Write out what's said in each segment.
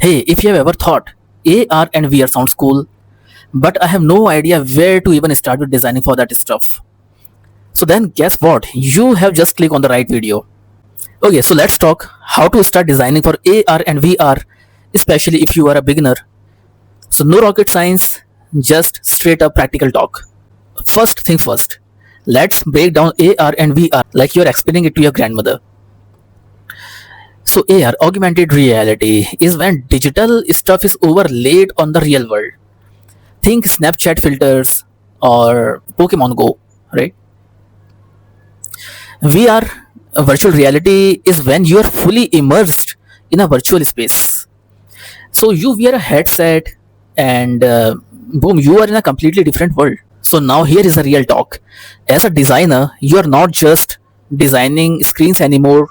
Hey, if you have ever thought AR and VR sounds cool, but I have no idea where to even start with designing for that stuff. So then guess what? You have just clicked on the right video. Okay, so let's talk how to start designing for AR and VR, especially if you are a beginner. So no rocket science, just straight up practical talk. First thing first, let's break down AR and VR like you're explaining it to your grandmother. So AR, augmented reality, is when digital stuff is overlaid on the real world. Think Snapchat filters or Pokemon Go, right? VR, virtual reality, is when you are fully immersed in a virtual space. So you wear a headset and boom, you are in a completely different world. So now here is a real talk. As a designer, you are not just designing screens anymore.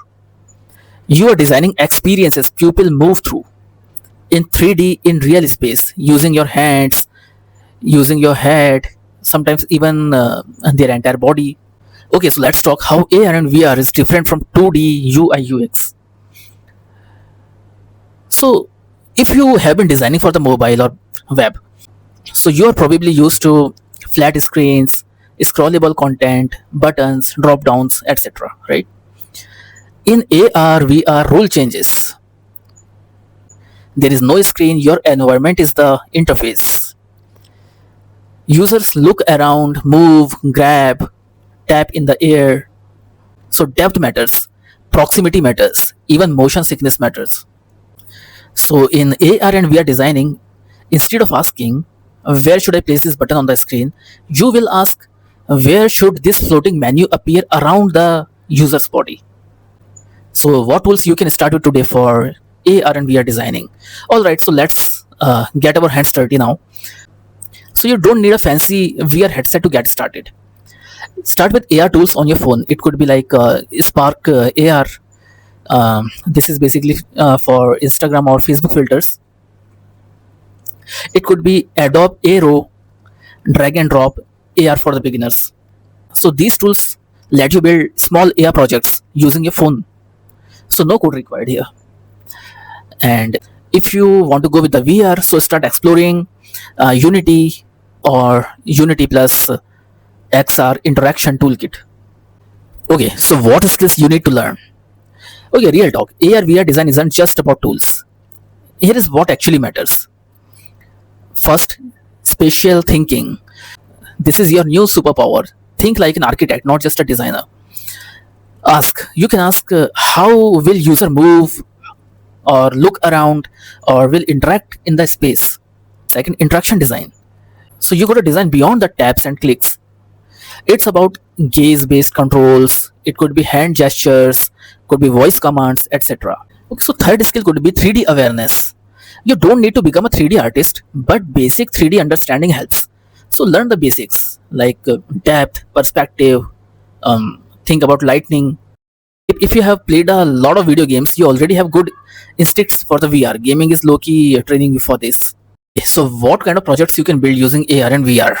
You are designing experiences people move through in 3D in real space using your hands, using your head, sometimes even their entire body. Okay, so let's talk how AR and VR is different from 2D UI UX. So, if you have been designing for the mobile or web, so you are probably used to flat screens, scrollable content, buttons, drop downs, etc. Right? In AR, VR, rule changes. There is no screen, your environment is the interface. Users look around, move, grab, tap in the air. So depth matters, proximity matters, even motion sickness matters. So in AR and VR designing, instead of asking, where should I place this button on the screen, you will ask, where should this floating menu appear around the user's body? So what tools you can start with today for AR and VR designing? Alright, so let's get our hands dirty now. So you don't need a fancy VR headset to get started. Start with AR tools on your phone. It could be like Spark AR. This is basically for Instagram or Facebook filters. It could be Adobe Aero, drag and drop AR for the beginners. So these tools let you build small AR projects using your phone. So no code required here. And if you want to go with the VR, so start exploring Unity or Unity plus XR interaction toolkit. Okay, so what skills you need to learn? Okay, real talk. AR VR design isn't just about tools. Here is what actually matters. First, spatial thinking. This is your new superpower. Think like an architect, not just a designer. You can ask how will user move or look around or will interact in the space. Second, interaction design. So you got to design beyond the taps and clicks. It's about gaze based controls. It could be hand gestures, could be voice commands, etc. Okay, so third skill could be 3D awareness. You don't need to become a 3D artist, but basic 3D understanding helps. So learn the basics like depth, perspective, think about lighting. If you have played a lot of video games, you already have good instincts for the VR. Gaming is low-key training you for this. So what kind of projects you can build using AR and VR?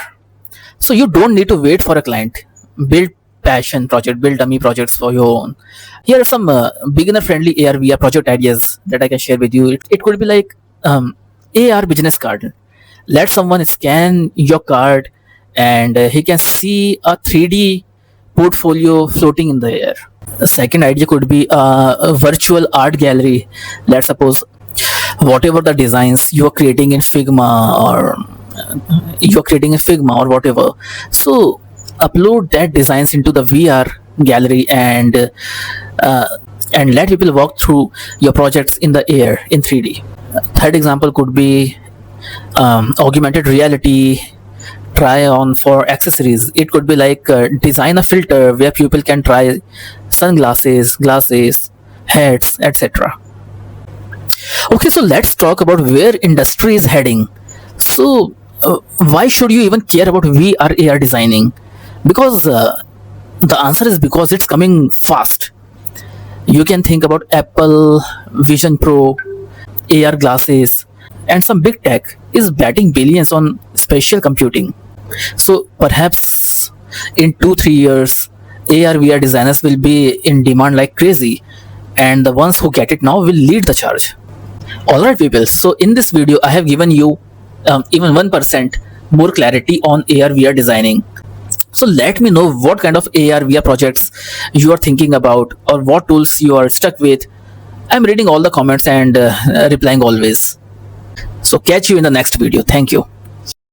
So you don't need to wait for a client. Build passion project, build dummy projects for your own. Here are some beginner-friendly AR VR project ideas that I can share with you. It could be like AR business card. Let someone scan your card and he can see a 3D portfolio floating in the air. The second idea could be a virtual art gallery. Let's suppose whatever the designs you are creating in Figma or whatever. So upload that designs into the VR gallery and let people walk through your projects in the air in 3D. Third example could be augmented reality try on for accessories. It could be like design a filter where people can try sunglasses, glasses, hats, etc. Okay, so let's talk about where industry is heading. So why should you even care about VR AR designing? Because the answer is because it's coming fast. You can think about Apple Vision Pro, AR glasses, and some big tech is betting billions on spatial computing. So perhaps in 2-3 years, AR VR designers will be in demand like crazy, and the ones who get it now will lead the charge. Alright people, so in this video I have given you even 1% more clarity on AR VR designing. So let me know what kind of AR VR projects you are thinking about or what tools you are stuck with. I'm reading all the comments and replying always. So catch you in the next video. Thank you.